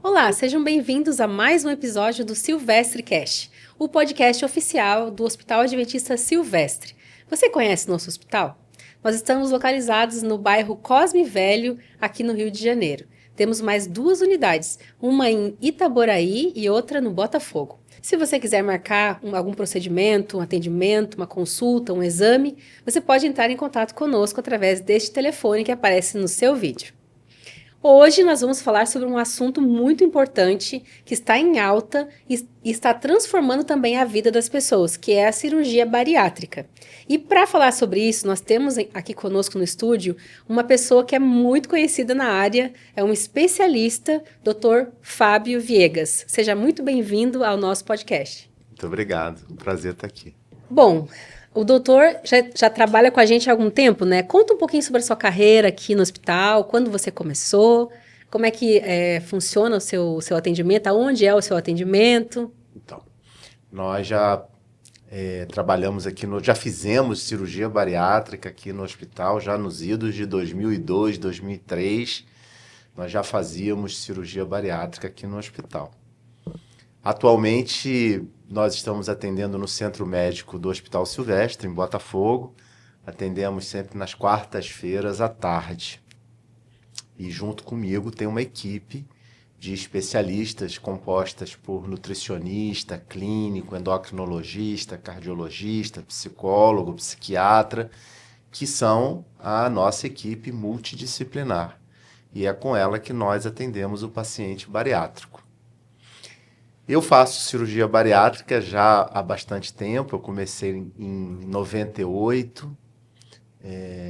Olá, sejam bem-vindos a mais um episódio do Silvestre Cast, o podcast oficial do Hospital Adventista Silvestre. Você conhece nosso hospital? Nós estamos localizados no bairro Cosme Velho, aqui no Rio de Janeiro. Temos mais duas unidades, uma em Itaboraí e outra no Botafogo. Se você quiser marcar algum procedimento, um atendimento, uma consulta, um exame, você pode entrar em contato conosco através deste telefone que aparece no seu vídeo. Hoje nós vamos falar sobre um assunto muito importante que está em alta e está transformando também a vida das pessoas, que é a cirurgia bariátrica. E para falar sobre isso, nós temos aqui conosco no estúdio uma pessoa que é muito conhecida na área, é um especialista, Dr. Fábio Viegas. Seja muito bem-vindo ao nosso podcast. Muito obrigado, um prazer estar aqui. Bom, o doutor já trabalha com a gente há algum tempo, né? Conta um pouquinho sobre a sua carreira aqui no hospital, quando você começou, como é que funciona o seu atendimento, aonde é o seu atendimento. Então, nós já trabalhamos aqui, já fizemos cirurgia bariátrica aqui no hospital, já nos idos de 2002, 2003, nós já fazíamos cirurgia bariátrica aqui no hospital. Atualmente, nós estamos atendendo no Centro Médico do Hospital Silvestre, em Botafogo. Atendemos sempre nas quartas-feiras à tarde. E junto comigo tem uma equipe de especialistas compostas por nutricionista, clínico, endocrinologista, cardiologista, psicólogo, psiquiatra, que são a nossa equipe multidisciplinar. E é com ela que nós atendemos o paciente bariátrico. Eu faço cirurgia bariátrica já há bastante tempo, eu comecei em 98,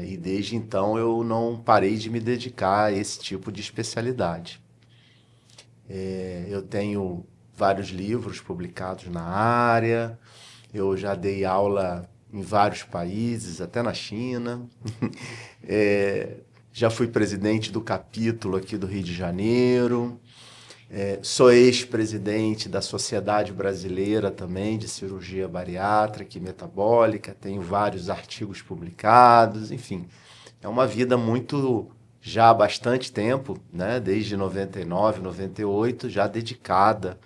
e desde então eu não parei de me dedicar a esse tipo de especialidade. Eu tenho vários livros publicados na área, eu já dei aula em vários países, até na China. Já fui presidente do capítulo aqui do Rio de Janeiro. Sou ex-presidente da Sociedade Brasileira também de Cirurgia Bariátrica e Metabólica, tenho vários artigos publicados, enfim. É uma vida muito, já há bastante tempo, né? Desde 99, 98, já dedicada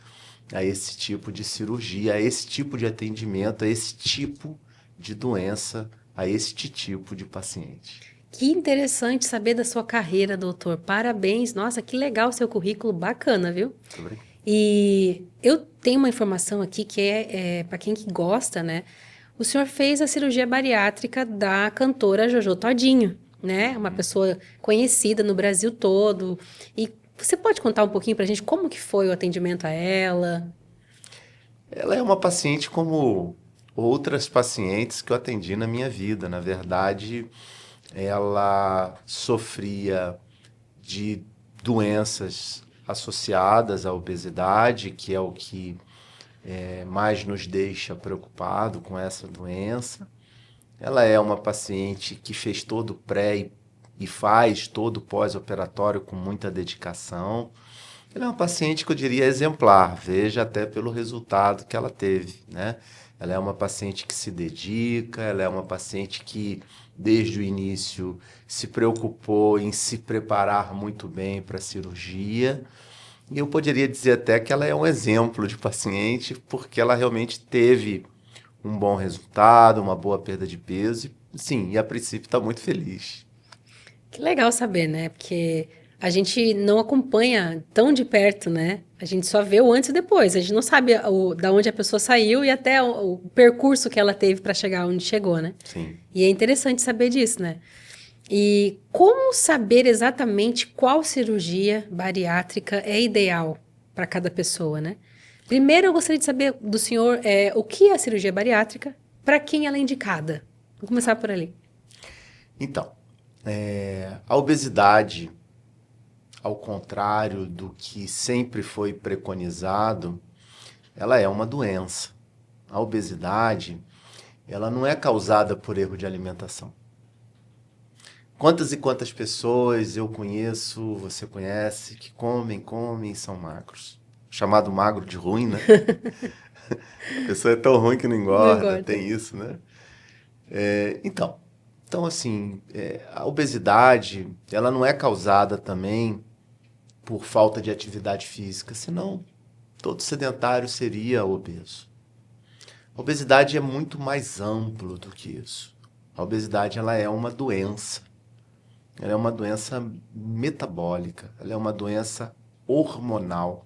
a esse tipo de cirurgia, a esse tipo de atendimento, a esse tipo de doença, a este tipo de paciente. Que interessante saber da sua carreira, doutor. Parabéns. Nossa, que legal o seu currículo, bacana, viu? Muito obrigado. E eu tenho uma informação aqui que é para quem que gosta, né? O senhor fez a cirurgia bariátrica da cantora Jojo Todinho, né? Uma pessoa conhecida no Brasil todo. E você pode contar um pouquinho pra gente como que foi o atendimento a ela? Ela é uma paciente como outras pacientes que eu atendi na minha vida. Na verdade, ela sofria de doenças associadas à obesidade, que é o que mais nos deixa preocupado com essa doença. Ela é uma paciente que fez todo o pré e faz todo o pós-operatório com muita dedicação. Ela é uma paciente que eu diria exemplar, veja até pelo resultado que ela teve, né? Ela é uma paciente que se dedica, ela é uma paciente que, desde o início, se preocupou em se preparar muito bem para a cirurgia. E eu poderia dizer até que ela é um exemplo de paciente, porque ela realmente teve um bom resultado, uma boa perda de peso. Sim, e a princípio está muito feliz. Que legal saber, né? Porque a gente não acompanha tão de perto, né? A gente só vê o antes e depois. A gente não sabe da onde a pessoa saiu e até o percurso que ela teve para chegar onde chegou, né? Sim. E é interessante saber disso, né? E como saber exatamente qual cirurgia bariátrica é ideal para cada pessoa, né? Primeiro, eu gostaria de saber do senhor o que é a cirurgia bariátrica, para quem ela é indicada. Vamos começar por ali. Então, a obesidade, ao contrário do que sempre foi preconizado, ela é uma doença. A obesidade, ela não é causada por erro de alimentação. Quantas e quantas pessoas eu conheço, você conhece, que comem e são magros. Chamado magro de ruim, né? A pessoa é tão ruim que não Não engorda, engorda. tem isso, né? Então assim, a obesidade, ela não é causada também por falta de atividade física, senão todo sedentário seria obeso. A obesidade é muito mais amplo do que isso. A obesidade ela é uma doença. Ela é uma doença metabólica, ela é uma doença hormonal.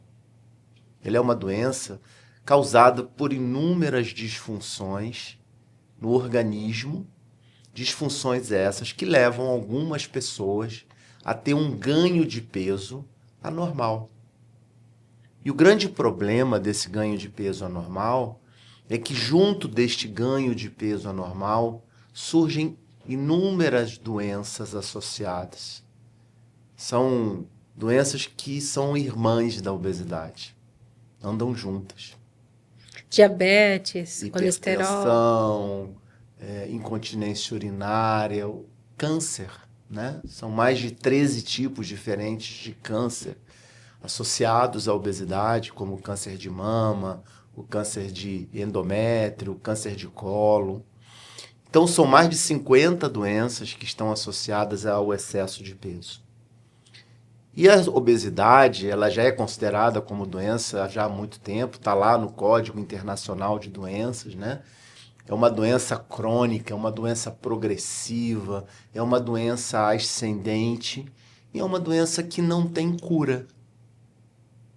Ela é uma doença causada por inúmeras disfunções no organismo, disfunções essas que levam algumas pessoas a ter um ganho de peso anormal. E o grande problema desse ganho de peso anormal é que junto deste ganho de peso anormal surgem inúmeras doenças associadas. São doenças que são irmãs da obesidade, andam juntas. Diabetes, colesterol. Hipertensão, incontinência urinária, câncer, né? São mais de 13 tipos diferentes de câncer associados à obesidade, como o câncer de mama, o câncer de endométrio, o câncer de colo. Então, são mais de 50 doenças que estão associadas ao excesso de peso. E a obesidade, ela já é considerada como doença já há muito tempo, está lá no Código Internacional de Doenças, né? É uma doença crônica, é uma doença progressiva, é uma doença ascendente e é uma doença que não tem cura,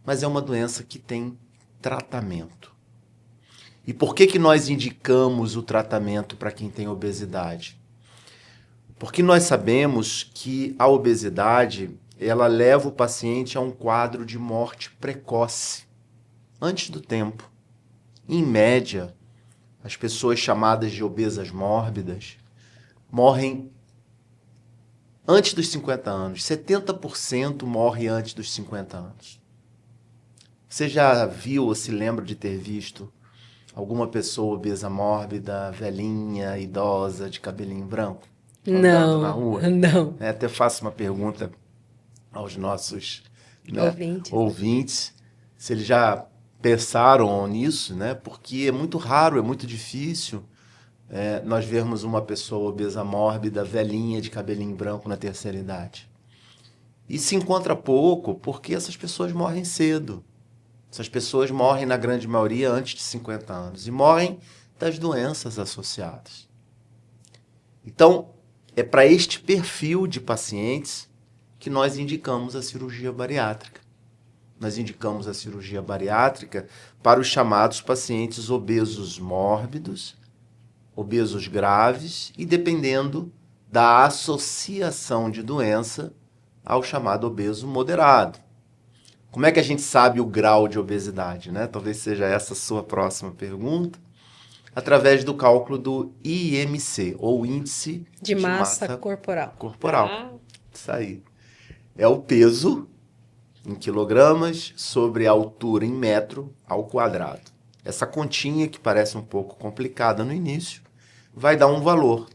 mas é uma doença que tem tratamento. E por que nós indicamos o tratamento para quem tem obesidade? Porque nós sabemos que a obesidade, ela leva o paciente a um quadro de morte precoce, antes do tempo. Em média, as pessoas chamadas de obesas mórbidas morrem antes dos 50 anos. 70% morre antes dos 50 anos. Você já viu ou se lembra de ter visto alguma pessoa obesa mórbida, velhinha, idosa, de cabelinho branco, andando na rua? Não. Até faço uma pergunta aos nossos, né, ouvintes, se eles já pensaram nisso, né? Porque é muito raro, é muito difícil nós vermos uma pessoa obesa mórbida, velhinha, de cabelinho branco na terceira idade. E se encontra pouco porque essas pessoas morrem cedo. Essas pessoas morrem, na grande maioria, antes de 50 anos. E morrem das doenças associadas. Então, é para este perfil de pacientes que nós indicamos a cirurgia bariátrica. Nós indicamos a cirurgia bariátrica para os chamados pacientes obesos mórbidos, obesos graves e, dependendo da associação de doença, ao chamado obeso moderado. Como é que a gente sabe o grau de obesidade, né? Talvez seja essa a sua próxima pergunta. Através do cálculo do IMC, ou Índice de Massa Corporal. Isso aí. É o peso em quilogramas sobre a altura em metro ao quadrado. Essa continha, que parece um pouco complicada no início, vai dar um valor.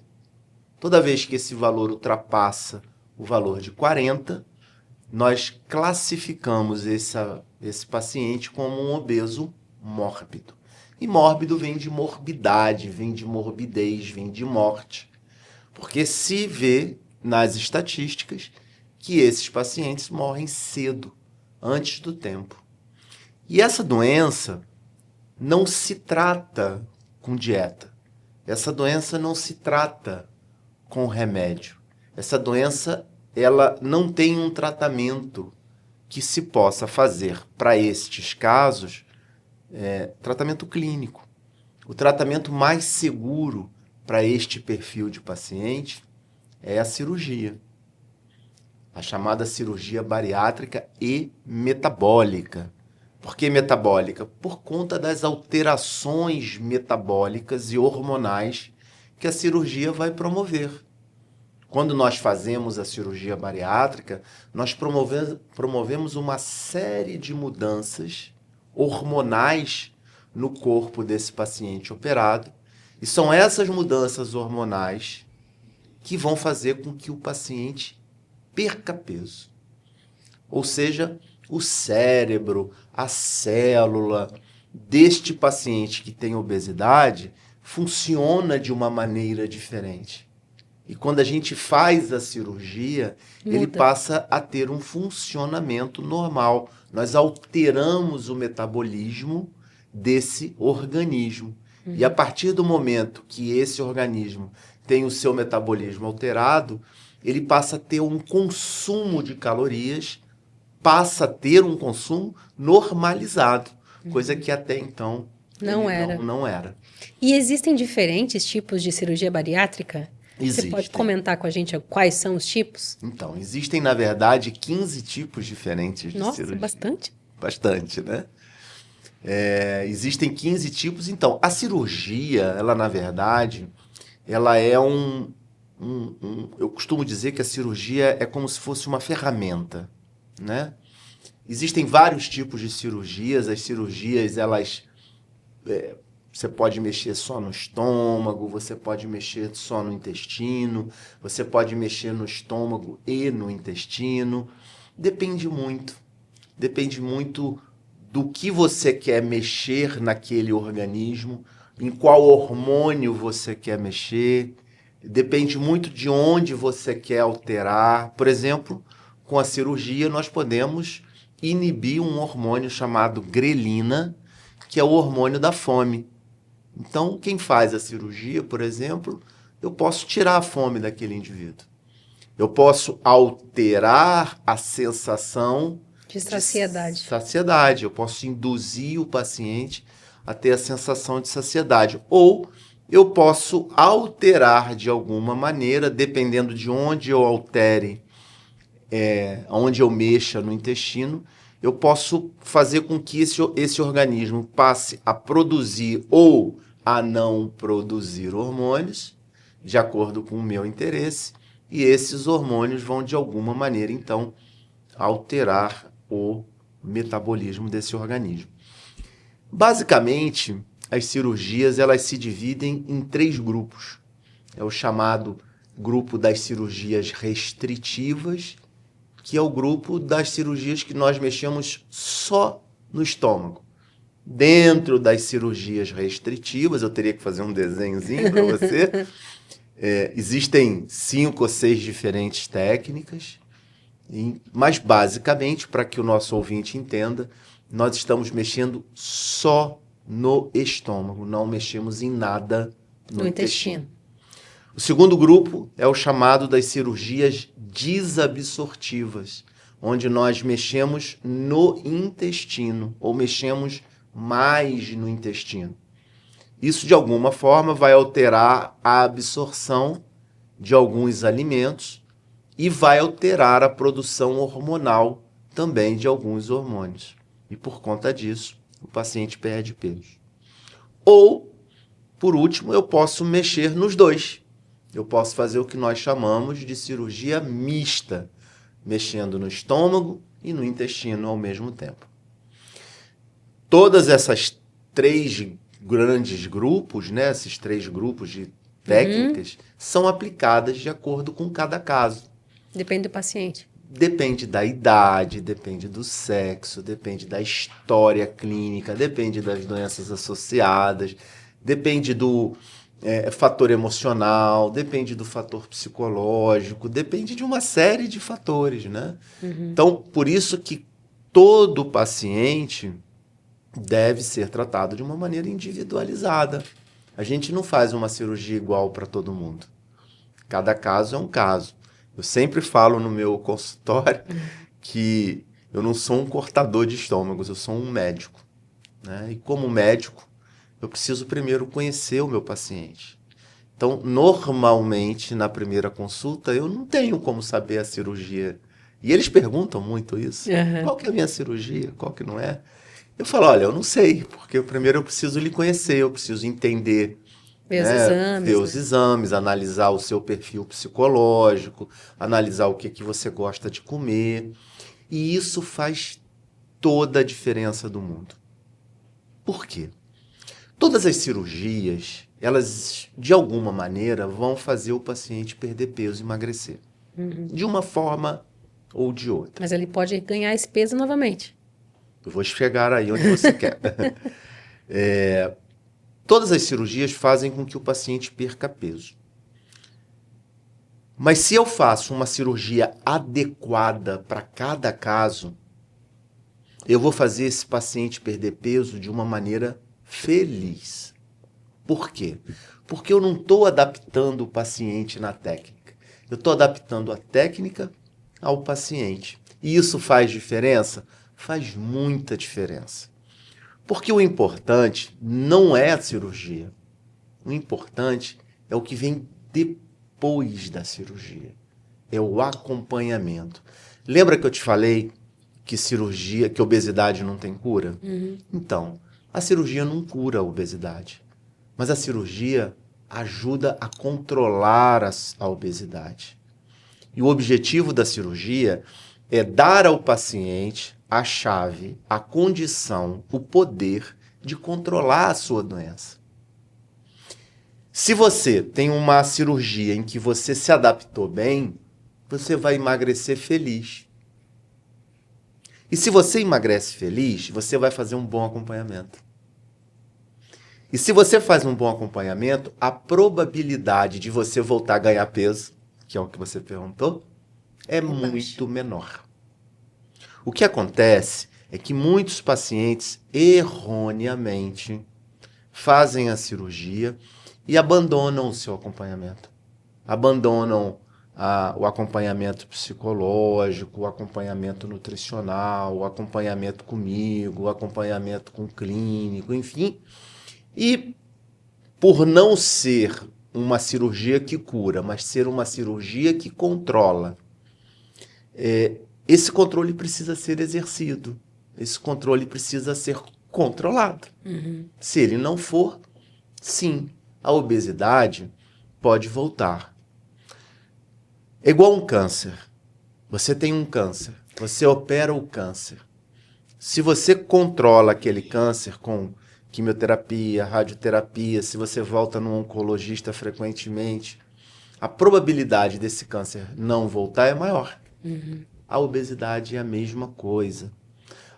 Toda vez que esse valor ultrapassa o valor de 40, nós classificamos esse paciente como um obeso mórbido. E mórbido vem de morbidade, vem de morbidez, vem de morte. Porque se vê nas estatísticas que esses pacientes morrem cedo, antes do tempo. E essa doença não se trata com dieta. Essa doença não se trata com remédio. Essa doença, ela não tem um tratamento que se possa fazer para estes casos, tratamento clínico. O tratamento mais seguro para este perfil de paciente é a cirurgia. A chamada cirurgia bariátrica e metabólica. Por que metabólica? Por conta das alterações metabólicas e hormonais que a cirurgia vai promover. Quando nós fazemos a cirurgia bariátrica, nós promovemos uma série de mudanças hormonais no corpo desse paciente operado, e são essas mudanças hormonais que vão fazer com que o paciente perca peso. Ou seja, o cérebro, a célula deste paciente que tem obesidade funciona de uma maneira diferente. E quando a gente faz a cirurgia, ele Muda. passa a ter um funcionamento normal. Nós alteramos o metabolismo desse organismo. E a partir do momento que esse organismo tem o seu metabolismo alterado, ele passa a ter um consumo de calorias, passa a ter um consumo normalizado, coisa que até então Não ele era. não era. E existem diferentes tipos de cirurgia bariátrica? Você pode Existem. comentar com a gente quais são os tipos? Então, existem, na verdade, 15 tipos diferentes de Nossa, cirurgia. bastante. Bastante, né? Existem 15 tipos. Então, a cirurgia, ela, na verdade, ela é eu costumo dizer que a cirurgia é como se fosse uma ferramenta, né? Existem vários tipos de cirurgias. As cirurgias, elas... Você pode mexer só no estômago, você pode mexer só no intestino, você pode mexer no estômago e no intestino. Depende muito. Depende muito do que você quer mexer naquele organismo, em qual hormônio você quer mexer. Depende muito de onde você quer alterar. Por exemplo, com a cirurgia, nós podemos inibir um hormônio chamado grelina, que é o hormônio da fome. Então, quem faz a cirurgia, por exemplo, eu posso tirar a fome daquele indivíduo. Eu posso alterar a sensação De saciedade. saciedade. Eu posso induzir o paciente a ter a sensação de saciedade. Ou eu posso alterar de alguma maneira, dependendo de onde eu altere, onde eu mexa no intestino, eu posso fazer com que esse organismo passe a produzir ou a não produzir hormônios, de acordo com o meu interesse, e esses hormônios vão, de alguma maneira, então, alterar o metabolismo desse organismo. Basicamente, as cirurgias elas se dividem em 3 grupos. É o chamado grupo das cirurgias restritivas, que é o grupo das cirurgias que nós mexemos só no estômago. Dentro das cirurgias restritivas, eu teria que fazer um desenhozinho para você. Existem 5 ou 6 diferentes técnicas, mas basicamente, para que o nosso ouvinte entenda, nós estamos mexendo só no estômago, não mexemos em nada no intestino. O segundo grupo é o chamado das cirurgias desabsortivas, onde nós mexemos no intestino, ou mexemos mais no intestino. Isso, de alguma forma, vai alterar a absorção de alguns alimentos e vai alterar a produção hormonal também de alguns hormônios. E, por conta disso, o paciente perde peso. Ou, por último, eu posso mexer nos dois. Eu posso fazer o que nós chamamos de cirurgia mista, mexendo no estômago e no intestino ao mesmo tempo. Todas essas 3 grandes grupos, né, esses 3 grupos de técnicas, são aplicadas de acordo com cada caso. Depende do paciente. Depende da idade, depende do sexo, depende da história clínica, depende das doenças associadas, depende do fator emocional, depende do fator psicológico, depende de uma série de fatores, né? Então, por isso que todo paciente deve ser tratado de uma maneira individualizada. A gente não faz uma cirurgia igual para todo mundo. Cada caso é um caso. Eu sempre falo no meu consultório que eu não sou um cortador de estômagos, eu sou um médico, né? E como médico, eu preciso primeiro conhecer o meu paciente. Então, normalmente, na primeira consulta, eu não tenho como saber a cirurgia. E eles perguntam muito isso. Qual que é a minha cirurgia? Qual que não é? Eu falo, olha, eu não sei, porque primeiro eu preciso lhe conhecer, eu preciso entender, Ver os exames. ver os exames, analisar o seu perfil psicológico, analisar o que você gosta de comer. E isso faz toda a diferença do mundo. Por quê? Todas as cirurgias, elas, de alguma maneira, vão fazer o paciente perder peso e emagrecer. De uma forma ou de outra. Mas ele pode ganhar esse peso novamente. Eu vou chegar aí onde você quer. Todas as cirurgias fazem com que o paciente perca peso. Mas se eu faço uma cirurgia adequada para cada caso, eu vou fazer esse paciente perder peso de uma maneira feliz. Por quê? Porque eu não estou adaptando o paciente na técnica. Eu estou adaptando a técnica ao paciente. E isso faz diferença? Faz muita diferença. Porque o importante não é a cirurgia. O importante é o que vem depois da cirurgia. É o acompanhamento. Lembra que eu te falei que que obesidade não tem cura? Então, a cirurgia não cura a obesidade. Mas a cirurgia ajuda a controlar a obesidade. E o objetivo da cirurgia é dar ao paciente a chave, a condição, o poder de controlar a sua doença. Se você tem uma cirurgia em que você se adaptou bem, você vai emagrecer feliz. E se você emagrece feliz, você vai fazer um bom acompanhamento. E se você faz um bom acompanhamento, a probabilidade de você voltar a ganhar peso, que é o que você perguntou, é muito menor. O que acontece é que muitos pacientes erroneamente fazem a cirurgia e abandonam o seu acompanhamento. Abandonam o acompanhamento psicológico, o acompanhamento nutricional, o acompanhamento comigo, o acompanhamento com o clínico, enfim. E por não ser uma cirurgia que cura, mas ser uma cirurgia que controla, esse controle precisa ser exercido. Esse controle precisa ser controlado. Se ele não for, sim, a obesidade pode voltar. É igual um câncer. Você tem um câncer, você opera o câncer. Se você controla aquele câncer com quimioterapia, radioterapia, se você volta num oncologista frequentemente, a probabilidade desse câncer não voltar é maior. A obesidade é a mesma coisa.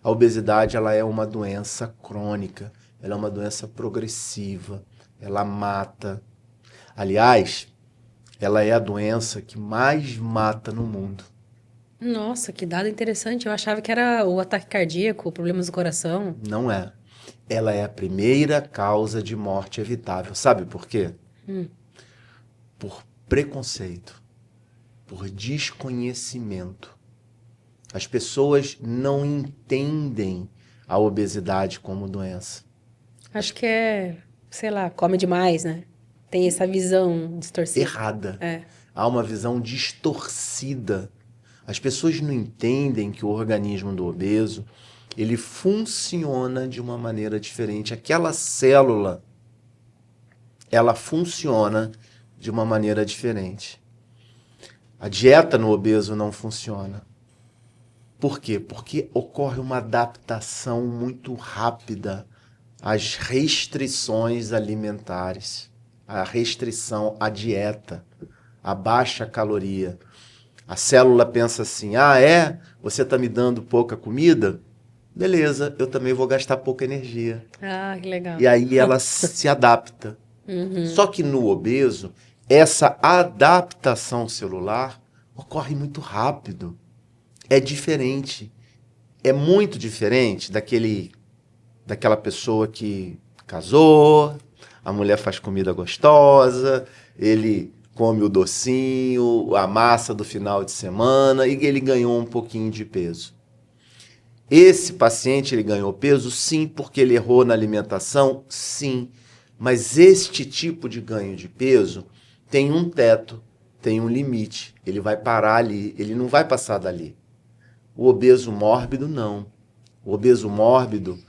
A obesidade ela é uma doença crônica, ela é uma doença progressiva, ela mata. Aliás, ela é a doença que mais mata no mundo. Nossa, que dado interessante. Eu achava que era o ataque cardíaco, problemas do coração. Não é. Ela é a primeira causa de morte evitável. Sabe por quê? Por preconceito, por desconhecimento. As pessoas não entendem a obesidade como doença. Acho que é, sei lá, come demais, né? Tem essa visão distorcida. Errada. É. Há uma visão distorcida. As pessoas não entendem que o organismo do obeso, ele funciona de uma maneira diferente. Aquela célula, ela funciona de uma maneira diferente. A dieta no obeso não funciona. Por quê? Porque ocorre uma adaptação muito rápida às restrições alimentares, à restrição à dieta, à baixa caloria. A célula pensa assim, você está me dando pouca comida? Beleza, eu também vou gastar pouca energia. Ah, que legal. E aí ela se adapta. Só que no obeso, essa adaptação celular ocorre muito rápido. É diferente. É muito diferente daquela pessoa que casou, a mulher faz comida gostosa, ele come o docinho, a massa do final de semana e ele ganhou um pouquinho de peso. Esse paciente ele ganhou peso? Sim, porque ele errou na alimentação? Sim. Mas este tipo de ganho de peso tem um teto, tem um limite. Ele vai parar ali, ele não vai passar dali. O obeso mórbido, não. O obeso mórbido,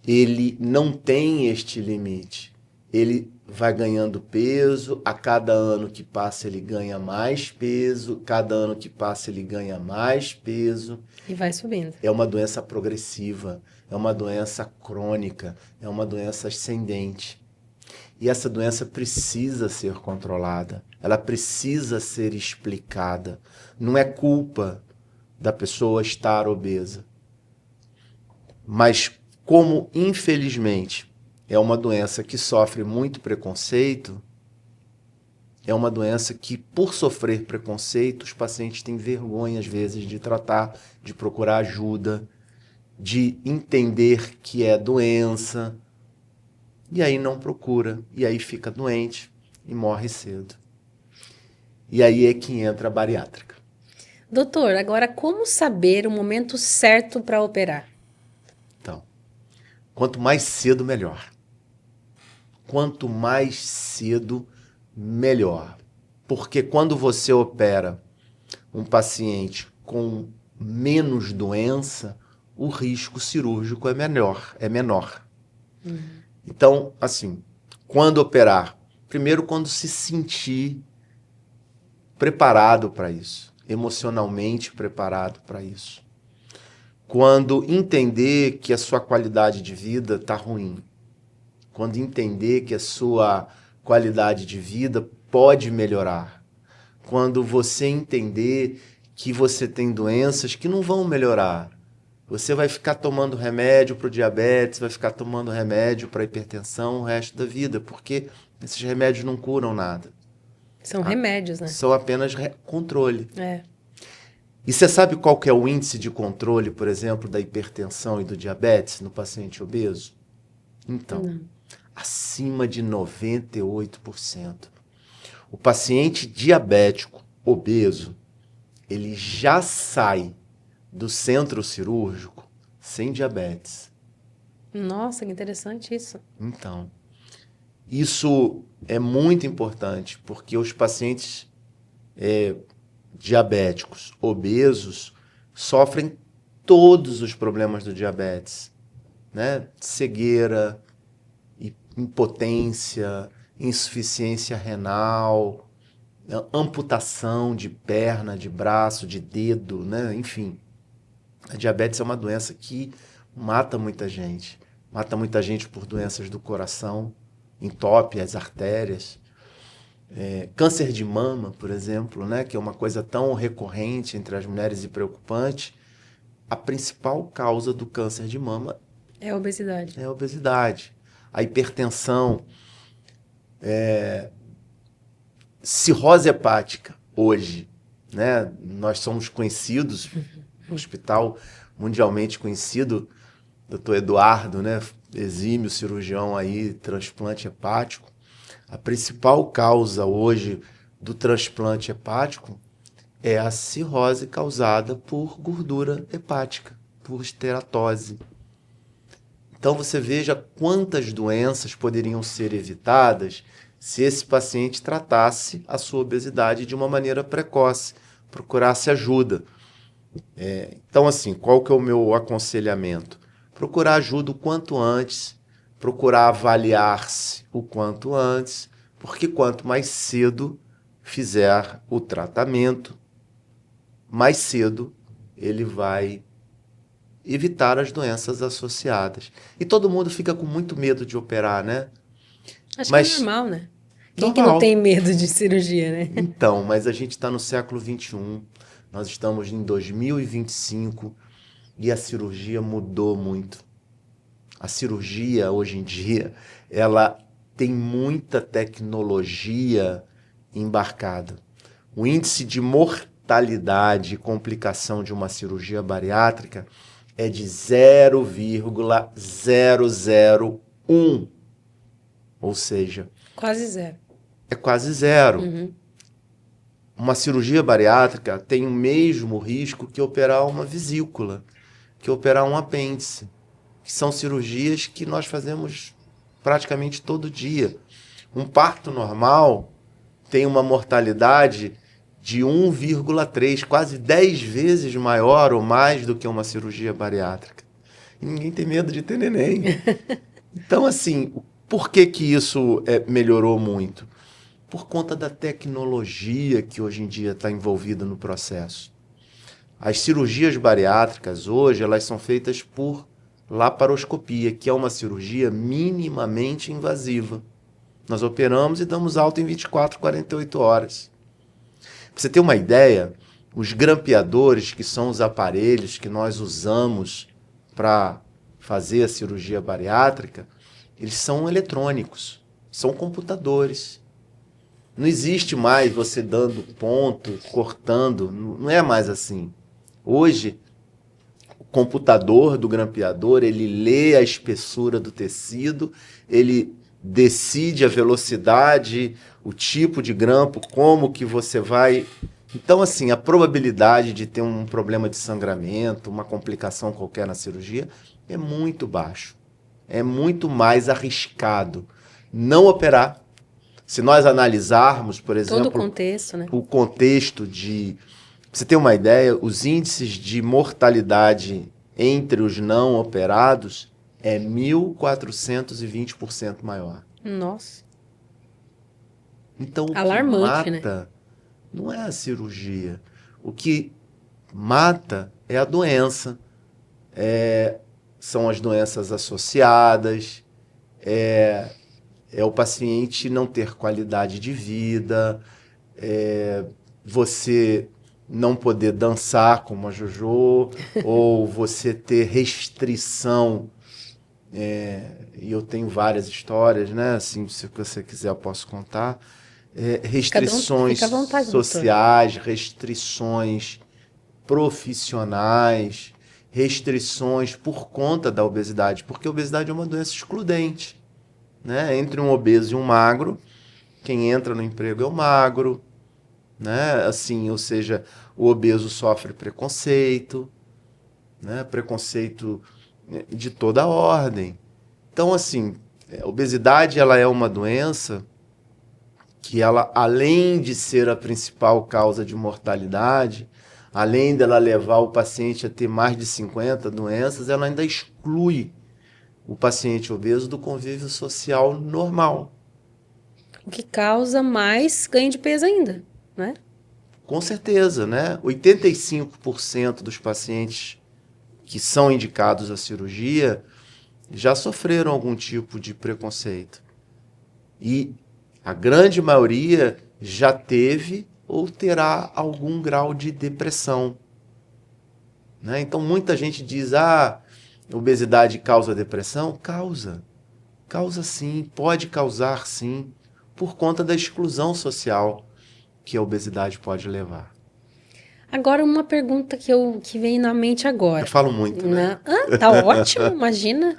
ele não tem este limite. Ele vai ganhando peso, a cada ano que passa ele ganha mais peso, cada ano que passa ele ganha mais peso. E vai subindo. É uma doença progressiva, é uma doença crônica, é uma doença ascendente. E essa doença precisa ser controlada, ela precisa ser explicada. Não é culpa da pessoa estar obesa. Mas como, infelizmente, é uma doença que sofre muito preconceito, é uma doença que, por sofrer preconceito, os pacientes têm vergonha, às vezes, de tratar, de procurar ajuda, de entender que é doença, e aí não procura, e aí fica doente e morre cedo. E aí é que entra a bariátrica. Doutor, agora como saber o momento certo para operar? Então, quanto mais cedo, melhor. Quanto mais cedo, melhor. Porque quando você opera um paciente com menos doença, o risco cirúrgico é menor. Então, assim, quando operar? Primeiro, quando se sentir preparado para isso, emocionalmente preparado para isso. Quando entender que a sua qualidade de vida está ruim. Quando entender que a sua qualidade de vida pode melhorar. Quando você entender que você tem doenças que não vão melhorar. Você vai ficar tomando remédio para o diabetes, vai ficar tomando remédio para a hipertensão o resto da vida, porque esses remédios não curam nada. São remédios, né? São apenas controle. É. E você sabe qual que é o índice de controle, por exemplo, da hipertensão e do diabetes no paciente obeso? Então, acima de 98%. O paciente diabético obeso, ele já sai do centro cirúrgico sem diabetes. Nossa, que interessante isso. Então, isso é muito importante, porque os pacientes diabéticos obesos sofrem todos os problemas do diabetes, né? Cegueira, impotência, insuficiência renal, amputação de perna, de braço, de dedo, né? Enfim, a diabetes é uma doença que mata muita gente. Mata muita gente por doenças do coração, entope as artérias. Câncer de mama, por exemplo, né? Que é uma coisa tão recorrente entre as mulheres e preocupante. A principal causa do câncer de mama é a obesidade. É a obesidade. A hipertensão, cirrose hepática, hoje, né? Nós somos conhecidos, um hospital mundialmente conhecido, Dr. Eduardo, né? Exímio cirurgião aí, transplante hepático. A principal causa hoje do transplante hepático é a cirrose causada por gordura hepática, por esteatose. Então você veja quantas doenças poderiam ser evitadas se esse paciente tratasse a sua obesidade de uma maneira precoce, procurasse ajuda. Então, assim, qual que é o meu aconselhamento? Procurar ajuda o quanto antes, procurar avaliar-se o quanto antes, porque quanto mais cedo fizer o tratamento, mais cedo ele vai evitar as doenças associadas. E todo mundo fica com muito medo de operar, né? Acho que é normal, né? Quem que não Normal. tem medo de cirurgia, né? Então, mas a gente está no século XXI, nós estamos em 2025 e a cirurgia mudou muito. A cirurgia, hoje em dia, ela tem muita tecnologia embarcada. O índice de mortalidade e complicação de uma cirurgia bariátrica é de 0,001. Ou seja, Quase zero. é quase zero. Uma cirurgia bariátrica tem o mesmo risco que operar uma vesícula, que operar um apêndice, que são cirurgias que nós fazemos praticamente todo dia. Um parto normal tem uma mortalidade de 1,3, quase 10 vezes maior ou mais do que uma cirurgia bariátrica. E ninguém tem medo de ter neném. Então, assim, por que isso melhorou muito? Por conta da tecnologia que hoje em dia está envolvida no processo. As cirurgias bariátricas hoje, elas são feitas por laparoscopia, que é uma cirurgia minimamente invasiva. Nós operamos e damos alta em 24, 48 horas. Pra você ter uma ideia, os grampeadores, que são os aparelhos que nós usamos para fazer a cirurgia bariátrica, eles são eletrônicos, são computadores. Não existe mais você dando ponto, cortando, não é mais assim. Hoje, o computador do grampeador, ele lê a espessura do tecido, ele decide a velocidade, o tipo de grampo, como que você vai... Então, assim, a probabilidade de ter um problema de sangramento, uma complicação qualquer na cirurgia, é muito baixo. É muito mais arriscado não operar. Se nós analisarmos, por Todo o exemplo, contexto, né? o contexto de... Pra você ter uma ideia, os índices de mortalidade entre os não operados é 1.420% maior. Nossa, Então, o que alarmante, né? mata não é a cirurgia. O que mata é a doença. São as doenças associadas, é o paciente não ter qualidade de vida, você não poder dançar como a Jojo, ou você ter restrição. E eu tenho várias histórias, né? Assim, se você quiser, eu posso contar. Restrições Fica à vontade, doutor. sociais, restrições profissionais, restrições por conta da obesidade, porque a obesidade é uma doença excludente, né? Entre um obeso e um magro, quem entra no emprego é o magro, né? Assim, ou seja, o obeso sofre preconceito, né? Preconceito de toda a ordem. Então, assim, a obesidade ela é uma doença que ela, além de ser a principal causa de mortalidade, além dela levar o paciente a ter mais de 50 doenças, ela ainda exclui o paciente obeso do convívio social normal. O que causa mais ganho de peso ainda, né? Com certeza, né? 85% dos pacientes que são indicados à cirurgia já sofreram algum tipo de preconceito. E a grande maioria já teve ou terá algum grau de depressão. Né? Então, muita gente diz, obesidade causa depressão? Causa. Causa sim, pode causar sim, por conta da exclusão social que a obesidade pode levar. Agora, uma pergunta que vem na mente Eu agora. falo muito, né? Tá ótimo, imagina.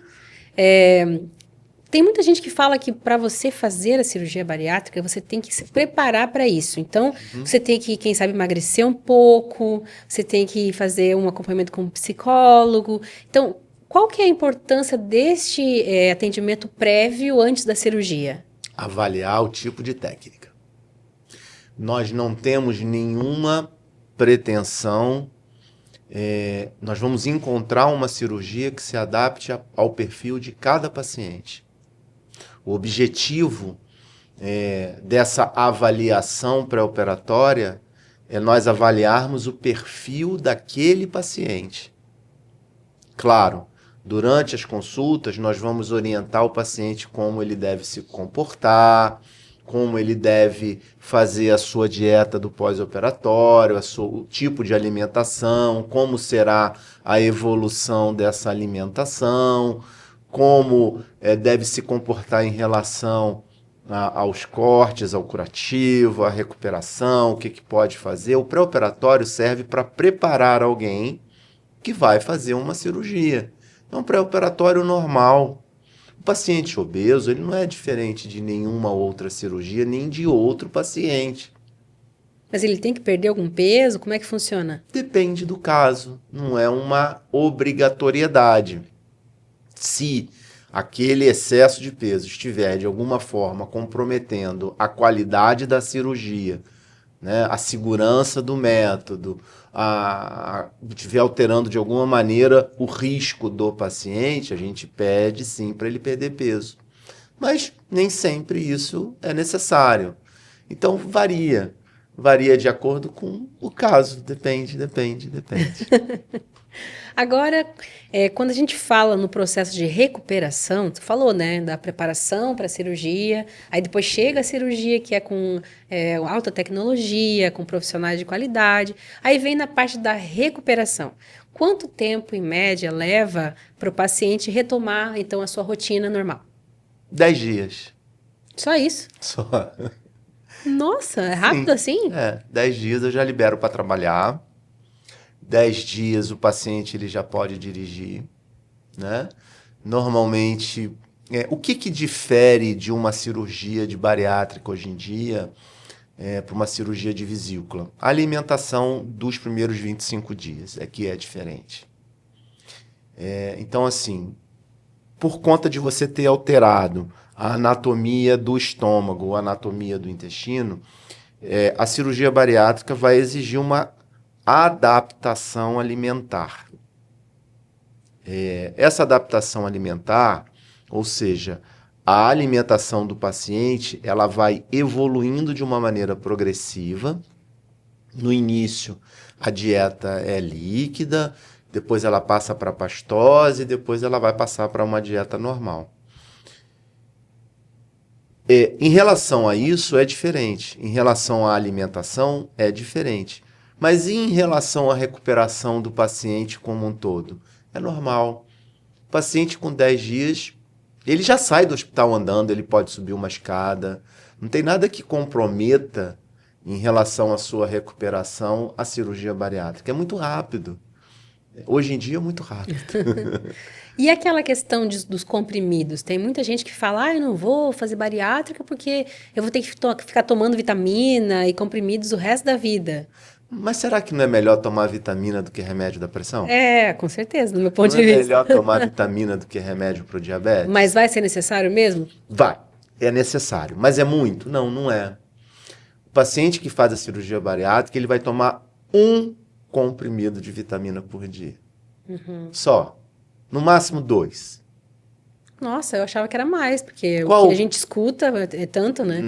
Tem muita gente que fala que para você fazer a cirurgia bariátrica, você tem que se preparar para isso. Então, você tem que, quem sabe, emagrecer um pouco, você tem que fazer um acompanhamento com um psicólogo. Então, qual que é a importância deste atendimento prévio antes da cirurgia? Avaliar o tipo de técnica. Nós não temos nenhuma pretensão, nós vamos encontrar uma cirurgia que se adapte ao perfil de cada paciente. O objetivo dessa avaliação pré-operatória é nós avaliarmos o perfil daquele paciente. Claro, durante as consultas nós vamos orientar o paciente como ele deve se comportar, como ele deve fazer a sua dieta do pós-operatório, o tipo de alimentação, como será a evolução dessa alimentação, como deve se comportar em relação aos cortes, ao curativo, à recuperação, o que pode fazer. O pré-operatório serve para preparar alguém que vai fazer uma cirurgia. É um pré-operatório normal. O paciente obeso ele não é diferente de nenhuma outra cirurgia, nem de outro paciente. Mas ele tem que perder algum peso? Como é que funciona? Depende do caso, não é uma obrigatoriedade. Se aquele excesso de peso estiver de alguma forma comprometendo a qualidade da cirurgia, né, a segurança do método, estiver alterando de alguma maneira o risco do paciente, a gente pede sim para ele perder peso. Mas nem sempre isso é necessário. Então varia. Varia de acordo com o caso. Depende. Agora, quando a gente fala no processo de recuperação, você falou, né, da preparação para a cirurgia, aí depois chega a cirurgia que é com alta tecnologia, com profissionais de qualidade, aí vem na parte da recuperação. Quanto tempo, em média, leva para o paciente retomar, então, a sua rotina normal? 10 dias. Só isso? Só. Nossa, é rápido assim? 10 dias eu já libero para trabalhar. 10 dias o paciente ele já pode dirigir, né? Normalmente, o que difere de uma cirurgia de bariátrica hoje em dia para uma cirurgia de vesícula? A alimentação dos primeiros 25 dias é que é diferente. Então, assim, por conta de você ter alterado a anatomia do estômago, a anatomia do intestino, a cirurgia bariátrica vai exigir uma adaptação alimentar. Essa adaptação alimentar, ou seja, a alimentação do paciente, ela vai evoluindo de uma maneira progressiva. No início, a dieta é líquida, depois ela passa para pastose, depois ela vai passar para uma dieta normal. Em relação a isso, é diferente. Em relação à alimentação, é diferente. Mas em relação à recuperação do paciente como um todo, é normal. O paciente com 10 dias, ele já sai do hospital andando, ele pode subir uma escada. Não tem nada que comprometa em relação à sua recuperação a cirurgia bariátrica. É muito rápido. Hoje em dia é muito rápido. E aquela questão dos comprimidos? Tem muita gente que fala, eu não vou fazer bariátrica porque eu vou ter que ficar tomando vitamina e comprimidos o resto da vida. Mas será que não é melhor tomar vitamina do que remédio da pressão? Com certeza, do meu ponto Não de é vista. melhor tomar vitamina do que remédio para o diabetes? Mas vai ser necessário mesmo? Vai, é necessário. Mas é muito? Não, não é. O paciente que faz a cirurgia bariátrica, ele vai tomar um comprimido de vitamina por dia. Só. No máximo 2. Nossa, eu achava que era mais, porque Qual? o que a gente escuta é tanto, né?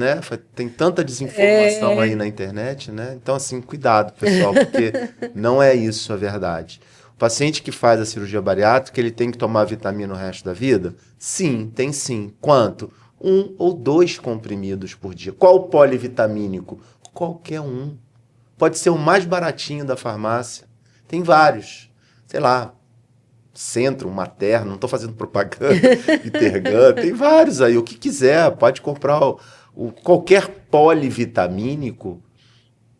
Tem tanta desinformação aí na internet, né? Então, assim, cuidado, pessoal, porque não é isso a verdade. O paciente que faz a cirurgia bariátrica, ele tem que tomar vitamina o resto da vida? Sim, tem sim. Quanto? 1 ou 2 comprimidos por dia. Qual o polivitamínico? Qualquer um. Pode ser o mais baratinho da farmácia. Tem vários. Sei lá, Centro, Materno, não estou fazendo propaganda, Itergan, tem vários aí, o que quiser, pode comprar qualquer polivitamínico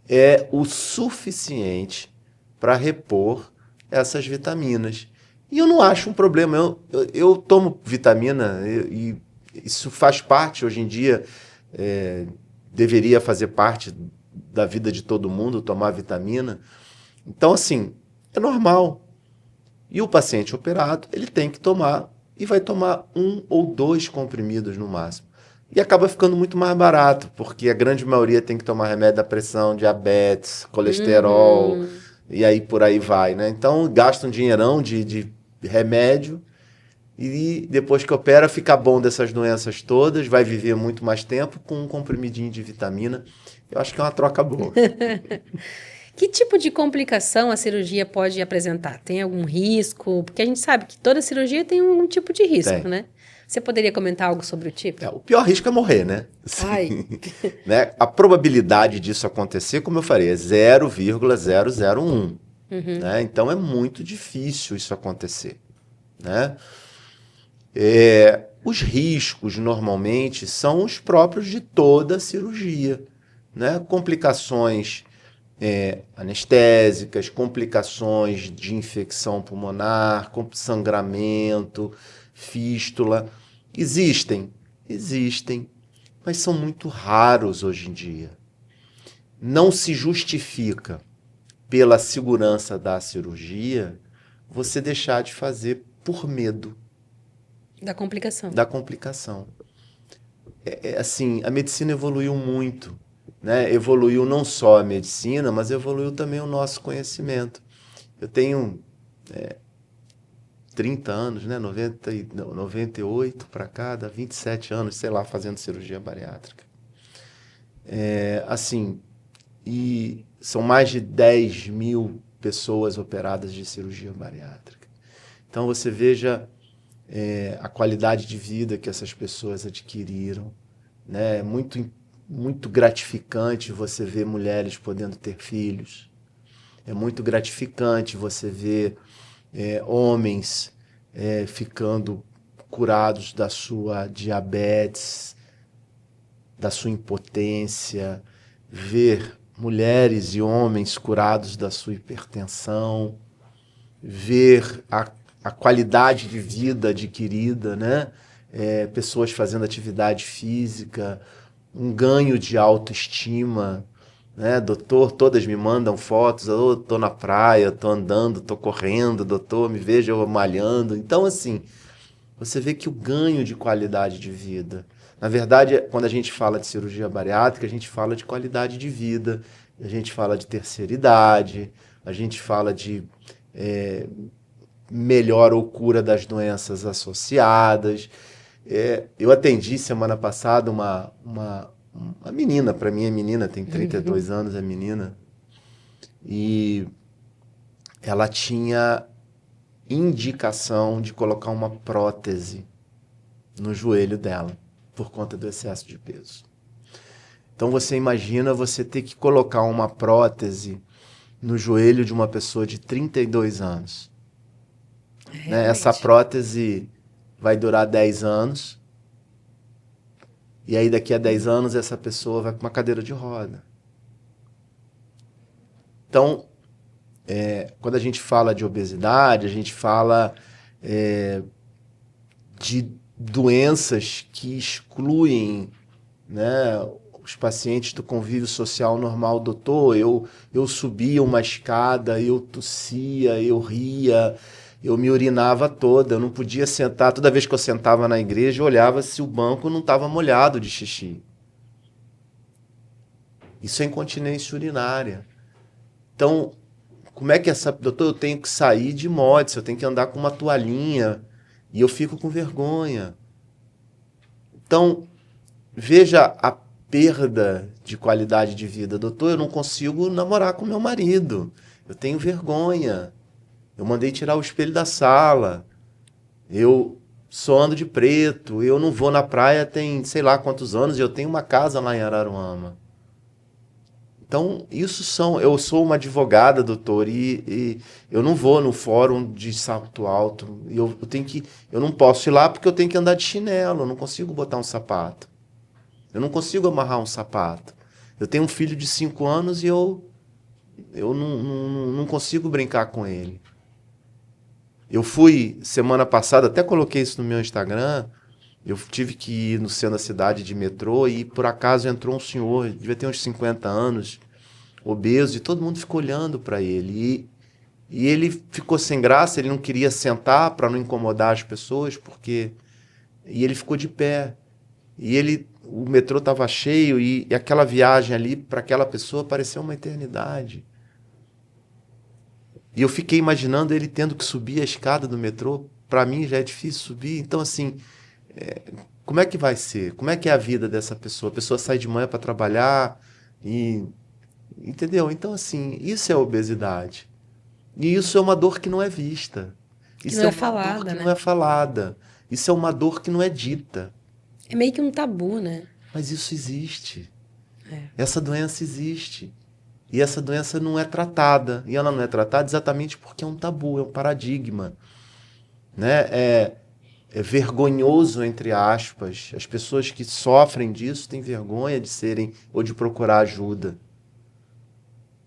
é o suficiente para repor essas vitaminas. E eu não acho um problema, eu tomo vitamina e isso faz parte, hoje em dia, deveria fazer parte da vida de todo mundo, tomar vitamina. Então, assim, é normal. E o paciente operado, ele tem que tomar, e vai tomar 1 ou 2 comprimidos no máximo. E acaba ficando muito mais barato, porque a grande maioria tem que tomar remédio da pressão, diabetes, colesterol, e aí por aí vai, né? Então, gasta um dinheirão de remédio, e depois que opera, fica bom dessas doenças todas, vai viver muito mais tempo com um comprimidinho de vitamina. Eu acho que é uma troca boa. Que tipo de complicação a cirurgia pode apresentar? Tem algum risco? Porque a gente sabe que toda cirurgia tem um tipo de risco, né? Você poderia comentar algo sobre o tipo? O pior risco é morrer, né? Ai. Né? A probabilidade disso acontecer, como eu falei, é 0,001. Né? Então é muito difícil isso acontecer. Né? Os riscos, normalmente, são os próprios de toda cirurgia. Né? Complicações anestésicas, complicações de infecção pulmonar, sangramento, fístula. Existem, mas são muito raros hoje em dia. Não se justifica, pela segurança da cirurgia, você deixar de fazer por medo Da complicação. da complicação. Assim, a medicina evoluiu muito. Né? Evoluiu não só a medicina, mas evoluiu também o nosso conhecimento. Eu tenho 30 anos, né? 98 para cá, dá 27 anos, sei lá, fazendo cirurgia bariátrica. Assim, e são mais de 10 mil pessoas operadas de cirurgia bariátrica. Então, você veja a qualidade de vida que essas pessoas adquiriram. Né? É muito gratificante você ver mulheres podendo ter filhos. É muito gratificante você ver homens ficando curados da sua diabetes. da sua impotência, ver mulheres e homens curados da sua hipertensão, ver a qualidade de vida adquirida, né? Pessoas fazendo atividade física, um ganho de autoestima, né? Doutor, todas me mandam fotos, eu tô na praia, tô andando, tô correndo, doutor, me veja eu malhando. Então, assim, você vê que o ganho de qualidade de vida. Na verdade, quando a gente fala de cirurgia bariátrica, a gente fala de qualidade de vida, a gente fala de terceira idade, a gente fala de melhor ou cura das doenças associadas. Eu atendi semana passada uma menina, para mim é menina, tem 32 anos, é menina, e ela tinha indicação de colocar uma prótese no joelho dela, por conta do excesso de peso. Então você imagina você ter que colocar uma prótese no joelho de uma pessoa de 32 anos. Né? Essa prótese vai durar 10 anos, e aí daqui a 10 anos essa pessoa vai para uma cadeira de roda. Então, quando a gente fala de obesidade, a gente fala de doenças que excluem, né, os pacientes do convívio social normal. Doutor, eu subia uma escada, eu tossia, eu ria, eu me urinava toda, eu não podia sentar. Toda vez que eu sentava na igreja, eu olhava se o banco não estava molhado de xixi. Isso é incontinência urinária. Então, como é que doutor, eu tenho que sair de mods, eu tenho que andar com uma toalhinha e eu fico com vergonha. Então, veja a perda de qualidade de vida. Doutor, eu não consigo namorar com meu marido. Eu tenho vergonha. Eu mandei tirar o espelho da sala. Eu só ando de preto. Eu não vou na praia tem sei lá quantos anos e eu tenho uma casa lá em Araruama. Então, eu sou uma advogada, doutor, e eu não vou no fórum de salto alto. Eu não posso ir lá porque eu tenho que andar de chinelo, eu não consigo botar um sapato. Eu não consigo amarrar um sapato. Eu tenho um filho de 5 anos e eu não consigo brincar com ele. Eu fui, semana passada, até coloquei isso no meu Instagram, eu tive que ir no centro da cidade de metrô e por acaso entrou um senhor, devia ter uns 50 anos, obeso, e todo mundo ficou olhando para ele. E ele ficou sem graça, ele não queria sentar para não incomodar as pessoas, e ele ficou de pé. O metrô estava cheio e aquela viagem ali para aquela pessoa pareceu uma eternidade. E eu fiquei imaginando ele tendo que subir a escada do metrô. Para mim já é difícil subir. Então, assim, como é que vai ser? Como é que é a vida dessa pessoa? A pessoa sai de manhã para trabalhar e... Entendeu? Então, assim, isso é obesidade. E isso é uma dor que não é vista. Isso não é uma falada, dor que né? não é falada. Isso é uma dor que não é dita. É meio que um tabu, né? Mas isso existe. Essa doença existe. E essa doença não é tratada. E ela não é tratada exatamente porque é um tabu, é um paradigma. Né? É vergonhoso, entre aspas. As pessoas que sofrem disso têm vergonha de serem ou de procurar ajuda.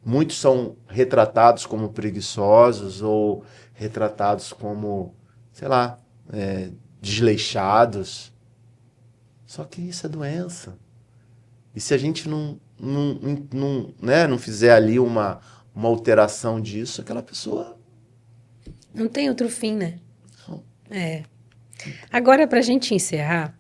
Muitos são retratados como preguiçosos ou retratados como, sei lá, desleixados. Só que isso é doença. E se a gente não fizer ali uma alteração disso, aquela pessoa... Não tem outro fim, né? Não. Agora, para a gente encerrar,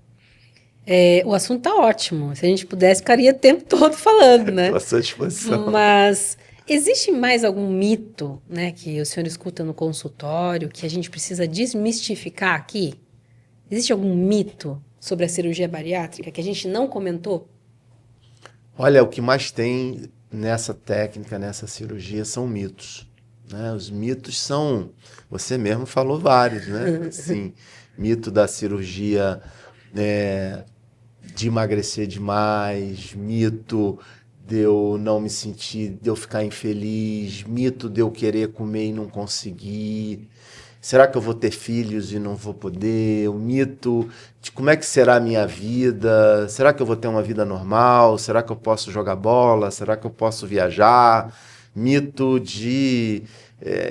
o assunto tá ótimo. Se a gente pudesse, ficaria o tempo todo falando, né? Estou à sua disposição. Mas existe mais algum mito, né, que o senhor escuta no consultório que a gente precisa desmistificar aqui? Existe algum mito sobre a cirurgia bariátrica que a gente não comentou? Olha, o que mais tem nessa técnica, nessa cirurgia, são mitos. Né? Os mitos são... Você mesmo falou vários, né? Assim, mito da cirurgia de emagrecer demais, mito de eu não me sentir, de eu ficar infeliz, mito de eu querer comer e não conseguir. Será que eu vou ter filhos e não vou poder? O mito de como é que será a minha vida? Será que eu vou ter uma vida normal? Será que eu posso jogar bola? Será que eu posso viajar? Mito de...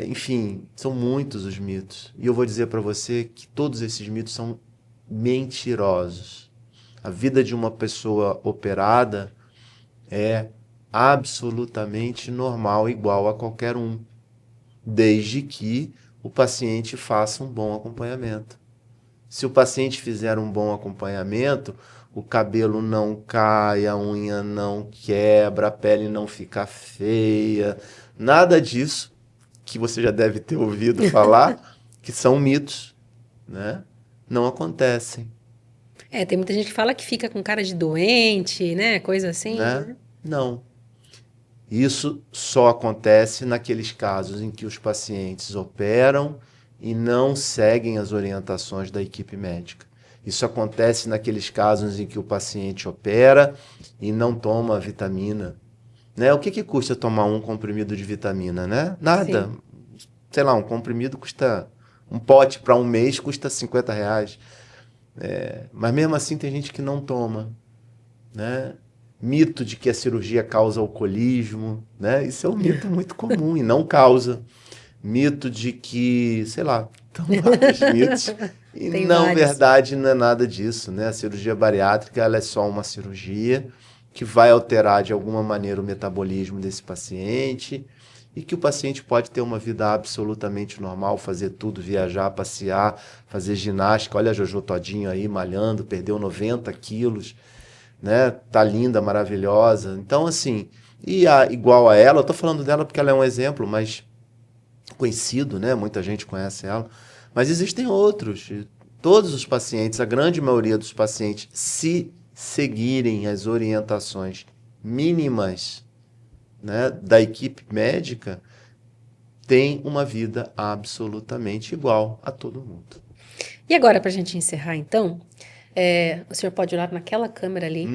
enfim, são muitos os mitos. E eu vou dizer para você que todos esses mitos são mentirosos. A vida de uma pessoa operada é absolutamente normal, igual a qualquer um, desde que o paciente faça um bom acompanhamento. Se o paciente fizer um bom acompanhamento, o cabelo não cai, a unha não quebra, a pele não fica feia, nada disso que você já deve ter ouvido falar, que são mitos, né? Não acontecem. Tem muita gente que fala que fica com cara de doente, né? Coisa assim. Né? Não. Isso só acontece naqueles casos em que os pacientes operam e não seguem as orientações da equipe médica. Isso acontece naqueles casos em que o paciente opera e não toma vitamina. Né? O que custa tomar um comprimido de vitamina, né? Nada. Sim. Sei lá, um comprimido custa... Um pote para um mês custa R$50. Mas mesmo assim tem gente que não toma, né? Mito de que a cirurgia causa alcoolismo, né? Isso é um mito muito comum e não causa. Mito de que, sei lá, estão vários mitos. E Tem na vários. verdade não é nada disso, né? A cirurgia bariátrica ela é só uma cirurgia que vai alterar de alguma maneira o metabolismo desse paciente e que o paciente pode ter uma vida absolutamente normal, fazer tudo, viajar, passear, fazer ginástica. Olha a Jojo Todinho aí malhando, perdeu 90 quilos, né? Tá linda, maravilhosa. Então, assim, igual a ela, eu tô falando dela porque ela é um exemplo, mas conhecido, né? Muita gente conhece ela. Mas existem outros. Todos os pacientes, a grande maioria dos pacientes, se seguirem as orientações mínimas, né, da equipe médica, tem uma vida absolutamente igual a todo mundo. E agora, para a gente encerrar, então, o senhor pode olhar naquela câmera ali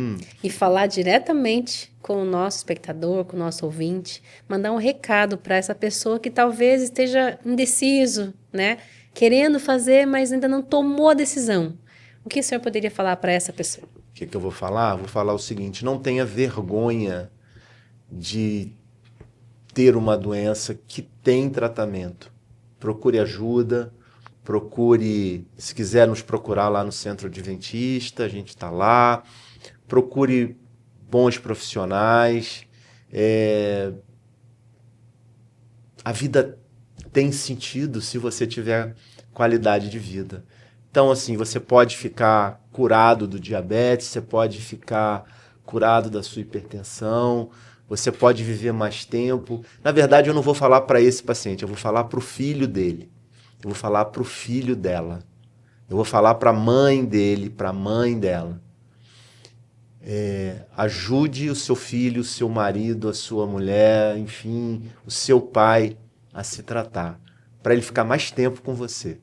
e falar diretamente com o nosso espectador, com o nosso ouvinte, mandar um recado para essa pessoa que talvez esteja indeciso, né? Querendo fazer, mas ainda não tomou a decisão. O que o senhor poderia falar para essa pessoa? O que eu vou falar? Vou falar o seguinte: não tenha vergonha de ter uma doença que tem tratamento. Procure ajuda, procure, se quiser nos procurar lá no Centro Adventista, a gente está lá. Procure bons profissionais. A vida tem sentido se você tiver qualidade de vida. Então, assim, você pode ficar curado do diabetes, você pode ficar curado da sua hipertensão, você pode viver mais tempo. Na verdade, eu não vou falar para esse paciente, eu vou falar para o filho dele. Eu vou falar para o filho dela. Eu vou falar para a mãe dele, para a mãe dela. Ajude o seu filho, o seu marido, a sua mulher, enfim, o seu pai a se tratar, para ele ficar mais tempo com você.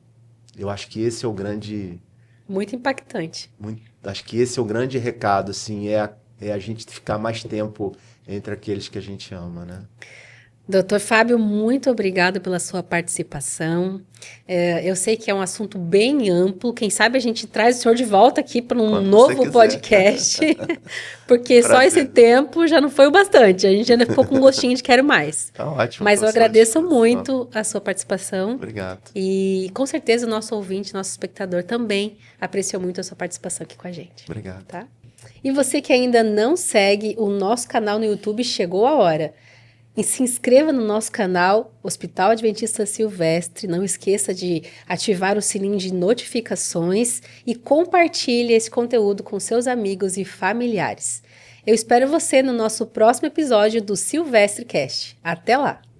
Eu acho que esse é o grande... Muito impactante. acho que esse é o grande recado, assim, é a gente ficar mais tempo entre aqueles que a gente ama, né? Doutor Fábio, muito obrigado pela sua participação. Eu sei que é um assunto bem amplo. Quem sabe a gente traz o senhor de volta aqui para um Quando novo você quiser. podcast, porque só esse tempo já não foi o bastante. A gente ainda ficou com um gostinho de quero mais. Tá ótimo. Mas eu à sua agradeço disposição. muito a sua participação. Obrigado. E com certeza o nosso ouvinte, nosso espectador também apreciou muito a sua participação aqui com a gente. Obrigado. Tá? E você que ainda não segue o nosso canal no YouTube, chegou a hora. E se inscreva no nosso canal Hospital Adventista Silvestre. Não esqueça de ativar o sininho de notificações e compartilhe esse conteúdo com seus amigos e familiares. Eu espero você no nosso próximo episódio do Silvestre Cast. Até lá!